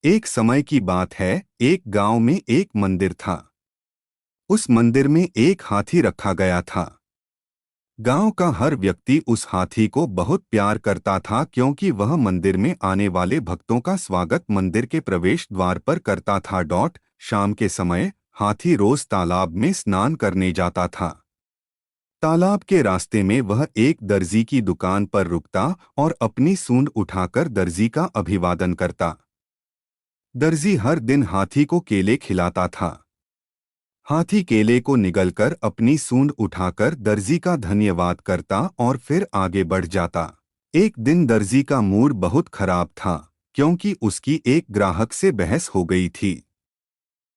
एक समय की बात है, एक गांव में एक मंदिर था। उस मंदिर में एक हाथी रखा गया था। गांव का हर व्यक्ति उस हाथी को बहुत प्यार करता था क्योंकि वह मंदिर में आने वाले भक्तों का स्वागत मंदिर के प्रवेश द्वार पर करता था। शाम के समय हाथी रोज तालाब में स्नान करने जाता था। तालाब के रास्ते में वह एक दर्जी की दुकान पर रुकता और अपनी सूंड उठाकर दर्जी का अभिवादन करता। दर्जी हर दिन हाथी को केले खिलाता था। हाथी केले को निगलकर अपनी सूंड उठाकर दर्जी का धन्यवाद करता और फिर आगे बढ़ जाता। एक दिन दर्जी का मूड बहुत खराब था क्योंकि उसकी एक ग्राहक से बहस हो गई थी।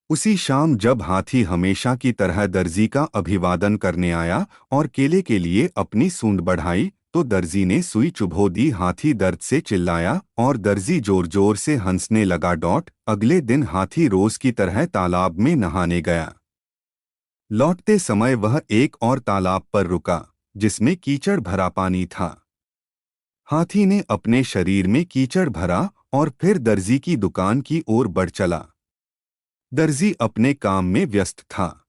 उसी शाम जब हाथी हमेशा की तरह दर्जी का अभिवादन करने आया और केले के लिए अपनी सूंड बढ़ाई तो दर्जी ने सुई चुभो दी। हाथी दर्द से चिल्लाया और दर्जी जोर जोर से हंसने लगा। अगले दिन हाथी रोज की तरह तालाब में नहाने गया। लौटते समय वह एक और तालाब पर रुका जिसमें कीचड़ भरा पानी था। हाथी ने अपने शरीर में कीचड़ भरा और फिर दर्जी की दुकान की ओर बढ़ चला। दर्जी अपने काम में व्यस्त था।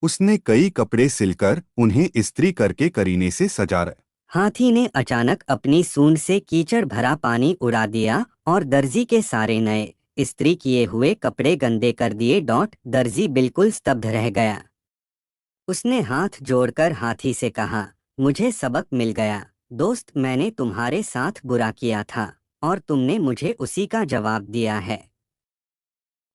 उसने कई कपड़े सिलकर उन्हें इस्त्री करके करीने से सजा रहा। हाथी ने अचानक अपनी सूंड से कीचड़ भरा पानी उड़ा दिया और दर्जी के सारे नए इस्त्री किए हुए कपड़े गंदे कर दिए। दर्जी बिल्कुल स्तब्ध रह गया। उसने हाथ जोड़कर हाथी से कहा, मुझे सबक मिल गया दोस्त, मैंने तुम्हारे साथ बुरा किया था और तुमने मुझे उसी का जवाब दिया है।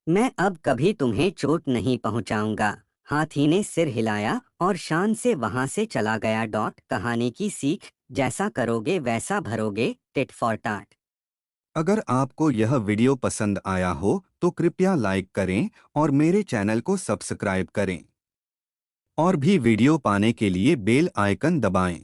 मैं अब कभी तुम्हें चोट नहीं पहुंचाऊंगा। हाथी ने सिर हिलाया और शान से वहां से चला गया। कहानी की सीख, जैसा करोगे वैसा भरोगे, टिट फॉर टाट। अगर आपको यह वीडियो पसंद आया हो तो कृपया लाइक करें और मेरे चैनल को सब्सक्राइब करें और भी वीडियो पाने के लिए बेल आइकन दबाएं।